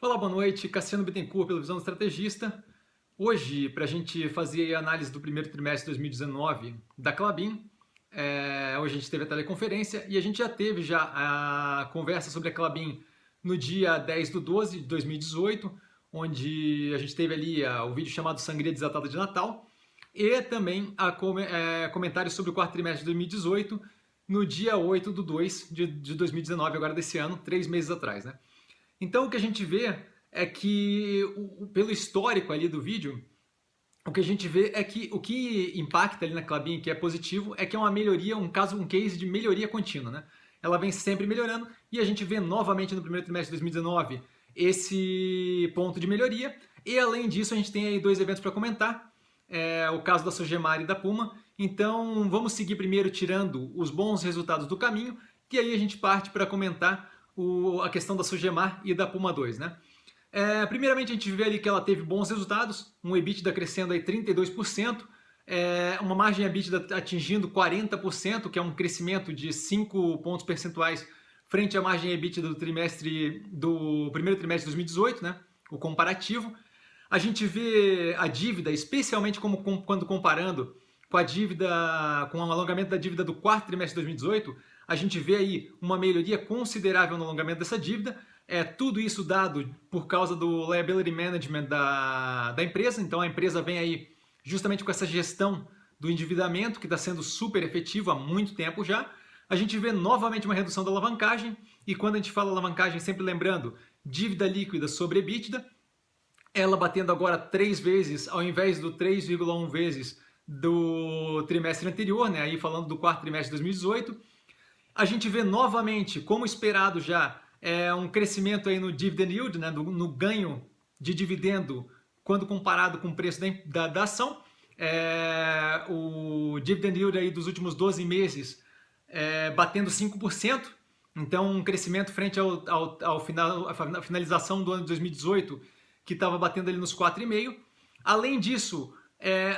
Olá, boa noite. Cassiano Bittencourt, pela Visão do Estrategista. Hoje, para a gente fazer a análise do primeiro trimestre de 2019 da Klabin, hoje a gente teve a teleconferência e a gente já teve a conversa sobre a Klabin no dia 10/12 de 2018, onde a gente teve ali o vídeo chamado Sangria Desatada de Natal, e também comentários sobre o quarto trimestre de 2018 no dia 8/2 de 2019, agora desse ano, 3 meses atrás, né? Então o que a gente vê é que, pelo histórico ali do vídeo, o que a gente vê é que o que impacta ali na Klabin, que é positivo, é que é uma melhoria, um case de melhoria contínua, né? Ela vem sempre melhorando e a gente vê novamente no primeiro trimestre de 2019 esse ponto de melhoria. E além disso, a gente tem aí 2 eventos para comentar, o caso da Sogemar e da Puma. Então vamos seguir primeiro tirando os bons resultados do caminho, e aí a gente parte para comentar a questão da Sogemar e da Puma 2, né? Primeiramente a gente vê ali que ela teve bons resultados, um EBITDA crescendo aí 32%, uma margem EBITDA atingindo 40%, que é um crescimento de 5 pontos percentuais frente à margem EBITDA do primeiro trimestre de 2018, né? O comparativo. A gente vê a dívida, especialmente quando comparando com a dívida, com o alongamento da dívida do quarto trimestre de 2018, a gente vê aí uma melhoria considerável no alongamento dessa dívida. Tudo isso dado por causa do liability management da empresa. Então a empresa vem aí justamente com essa gestão do endividamento que está sendo super efetivo há muito tempo já. A gente vê novamente uma redução da alavancagem, e quando a gente fala alavancagem, sempre lembrando, dívida líquida sobre EBITDA, ela batendo agora 3 vezes ao invés do 3,1 vezes do trimestre anterior, né? Aí falando do quarto trimestre de 2018. A gente vê novamente, como esperado já, um crescimento aí no dividend yield, né? no ganho de dividendo quando comparado com o preço da ação. O dividend yield aí dos últimos 12 meses batendo 5%, então um crescimento frente à finalização do ano de 2018, que estava batendo ali nos 4,5%. Além disso,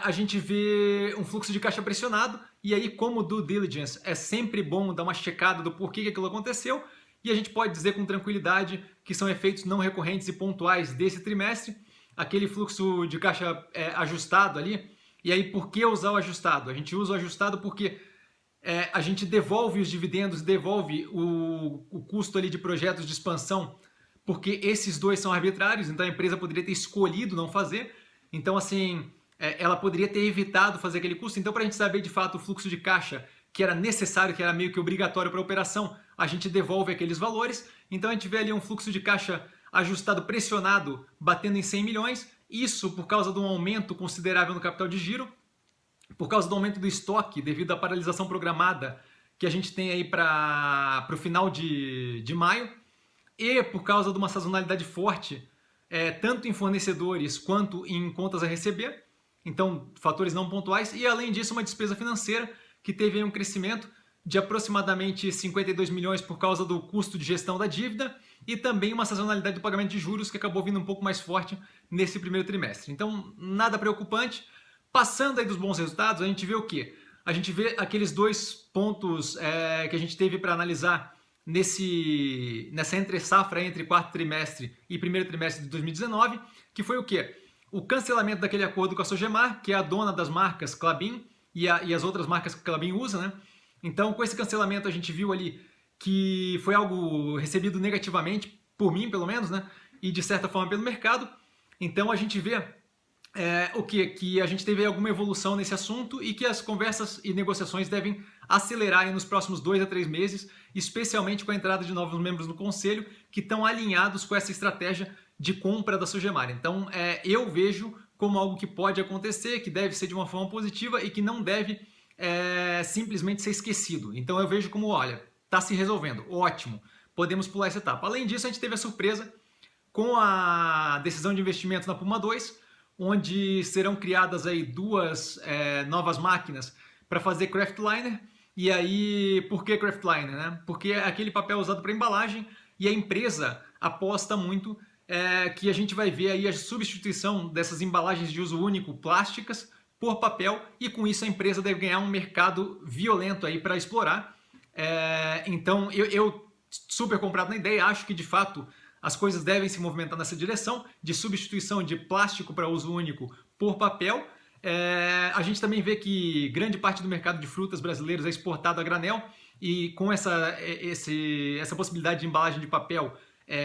a gente vê um fluxo de caixa pressionado, e aí, como due diligence, é sempre bom dar uma checada do porquê que aquilo aconteceu, e a gente pode dizer com tranquilidade que são efeitos não recorrentes e pontuais desse trimestre, aquele fluxo de caixa ajustado ali. E aí, por que usar o ajustado? A gente usa o ajustado porque a gente devolve os dividendos, devolve o custo ali de projetos de expansão, porque esses dois são arbitrários, então a empresa poderia ter escolhido não fazer. Então, assim, ela poderia ter evitado fazer aquele custo. Então, para a gente saber de fato o fluxo de caixa que era necessário, que era meio que obrigatório para a operação, a gente devolve aqueles valores. Então, a gente vê ali um fluxo de caixa ajustado, pressionado, batendo em 100 milhões. Isso por causa de um aumento considerável no capital de giro, por causa do aumento do estoque devido à paralisação programada que a gente tem aí para o final de maio, e por causa de uma sazonalidade forte, tanto em fornecedores quanto em contas a receber. Então, fatores não pontuais. E além disso, uma despesa financeira que teve aí um crescimento de aproximadamente 52 milhões por causa do custo de gestão da dívida, e também uma sazonalidade do pagamento de juros que acabou vindo um pouco mais forte nesse primeiro trimestre. Então, nada preocupante. Passando aí dos bons resultados, a gente vê o quê? A gente vê aqueles 2 pontos que a gente teve para analisar nessa entre-safra entre quarto trimestre e primeiro trimestre de 2019, que foi o quê? O cancelamento daquele acordo com a Sogemar, que é a dona das marcas Klabin e as outras marcas que a Klabin usa, né? Então, com esse cancelamento, a gente viu ali que foi algo recebido negativamente, por mim pelo menos, né? E de certa forma pelo mercado. Então, a gente vê o quê? Que a gente teve alguma evolução nesse assunto e que as conversas e negociações devem acelerar nos próximos 2 a 3 meses, especialmente com a entrada de novos membros no conselho que estão alinhados com essa estratégia de compra da Sogemar. Então, eu vejo como algo que pode acontecer, que deve ser de uma forma positiva e que não deve simplesmente ser esquecido. Então, eu vejo como, olha, está se resolvendo, ótimo, podemos pular essa etapa. Além disso, a gente teve a surpresa com a decisão de investimento na Puma 2, onde serão criadas aí 2 novas máquinas para fazer craftliner. E aí, por que craftliner, né? Porque é aquele papel usado para embalagem, e a empresa aposta muito que a gente vai ver aí a substituição dessas embalagens de uso único plásticas por papel, e com isso a empresa deve ganhar um mercado violento aí para explorar. Então eu super comprado na ideia, acho que de fato as coisas devem se movimentar nessa direção de substituição de plástico para uso único por papel. A gente também vê que grande parte do mercado de frutas brasileiros é exportado a granel e com essa possibilidade de embalagem de papel,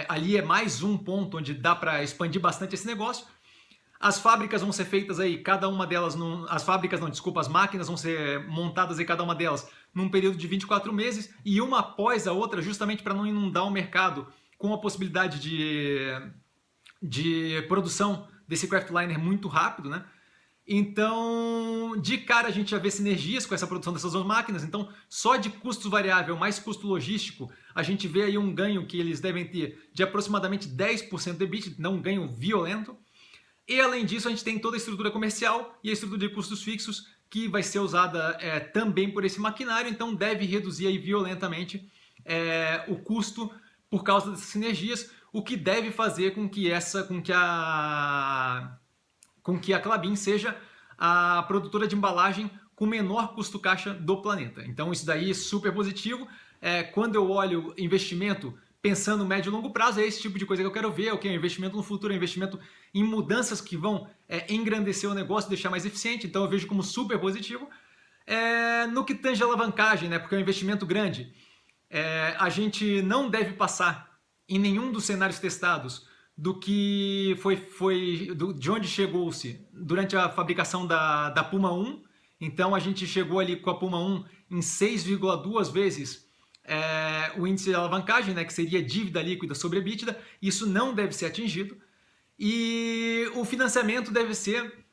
ali é mais um ponto onde dá para expandir bastante esse negócio. As fábricas vão ser feitas aí, cada uma delas, as máquinas vão ser montadas aí, cada uma delas, num período de 24 meses, e uma após a outra, justamente para não inundar o mercado com a possibilidade de produção desse craftliner muito rápido, né? Então, de cara a gente já vê sinergias com essa produção dessas duas máquinas, então só de custo variável mais custo logístico, a gente vê aí um ganho que eles devem ter de aproximadamente 10% de EBITDA, não um ganho violento. E além disso, a gente tem toda a estrutura comercial e a estrutura de custos fixos que vai ser usada também por esse maquinário, então deve reduzir aí violentamente o custo por causa dessas sinergias, o que deve fazer com que a Klabin seja a produtora de embalagem com menor custo caixa do planeta. Então isso daí é super positivo. Quando eu olho investimento pensando no médio e longo prazo, é esse tipo de coisa que eu quero ver, é investimento no futuro, é investimento em mudanças que vão engrandecer o negócio, deixar mais eficiente, então eu vejo como super positivo. No que tange a alavancagem, né, porque é um investimento grande, a gente não deve passar em nenhum dos cenários testados do que de onde chegou-se durante a fabricação da Puma 1. Então a gente chegou ali com a Puma 1 em 6,2 vezes o índice de alavancagem, né, que seria dívida líquida sobre EBITDA. Isso não deve ser atingido. E o financiamento deve ser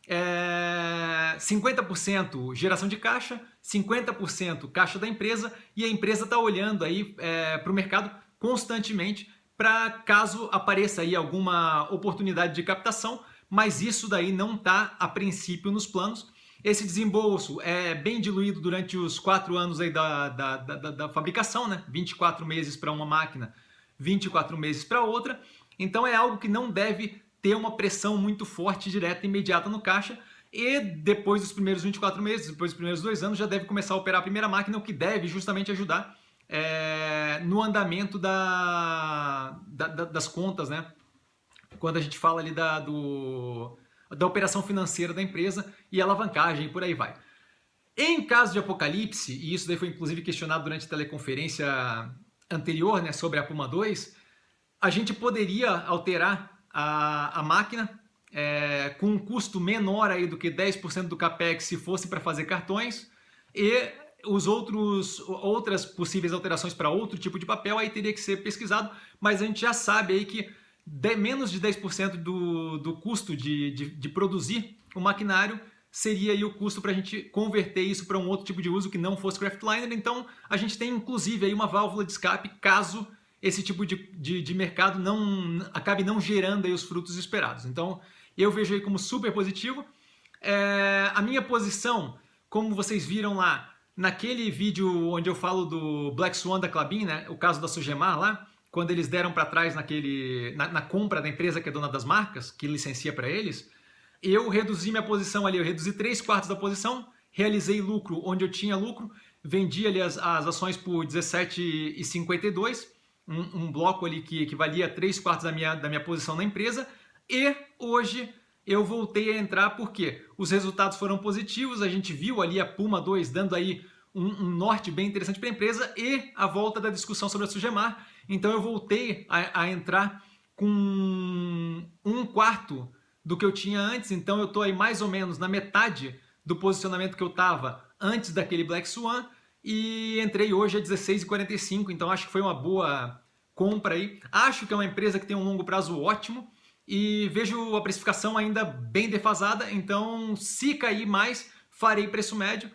50% geração de caixa, 50% caixa da empresa, e a empresa está olhando aí para o mercado constantemente para caso apareça aí alguma oportunidade de captação, mas isso daí não está a princípio nos planos. Esse desembolso é bem diluído durante os 4 anos aí da fabricação, né? 24 meses para uma máquina, 24 meses para outra. Então é algo que não deve ter uma pressão muito forte, direta e imediata no caixa. E depois dos primeiros 24 meses, depois dos primeiros 2 anos, já deve começar a operar a primeira máquina, o que deve justamente ajudar no andamento das contas, né? Quando a gente fala ali da operação financeira da empresa e alavancagem e por aí vai. Em caso de apocalipse, e isso daí foi inclusive questionado durante a teleconferência anterior, né, sobre a Puma 2, a gente poderia alterar a máquina com um custo menor aí do que 10% do CAPEX se fosse para fazer cartões, e outras possíveis alterações para outro tipo de papel aí teria que ser pesquisado, mas a gente já sabe aí que menos de 10% do custo de produzir o maquinário seria aí o custo para a gente converter isso para um outro tipo de uso que não fosse craftliner. Então a gente tem inclusive aí uma válvula de escape caso esse tipo de mercado acabe não gerando aí os frutos esperados. Então eu vejo aí como super positivo. A minha posição, como vocês viram lá naquele vídeo onde eu falo do Black Swan da Klabin, né, o caso da Sujemar lá, quando eles deram para trás na compra da empresa que é dona das marcas, que licencia para eles, eu reduzi minha posição ali, eu reduzi 3/4 da posição, realizei lucro onde eu tinha lucro, vendi ali as ações por R$17,52, um bloco ali que valia 3/4 da minha posição na empresa, e hoje eu voltei a entrar porque os resultados foram positivos, a gente viu ali a Puma 2 dando aí um norte bem interessante para a empresa e a volta da discussão sobre a Sujemar. Então eu voltei a entrar com 1/4 do que eu tinha antes, então eu estou aí mais ou menos na metade do posicionamento que eu estava antes daquele Black Swan, e entrei hoje a 16,45, então acho que foi uma boa compra aí. Acho que é uma empresa que tem um longo prazo ótimo e vejo a precificação ainda bem defasada, então se cair mais, farei preço médio.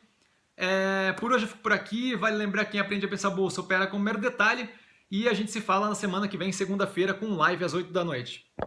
Por hoje eu fico por aqui, vale lembrar que quem aprende a pensar bolsa opera com mero detalhe, e a gente se fala na semana que vem, segunda-feira, com live às 8 da noite.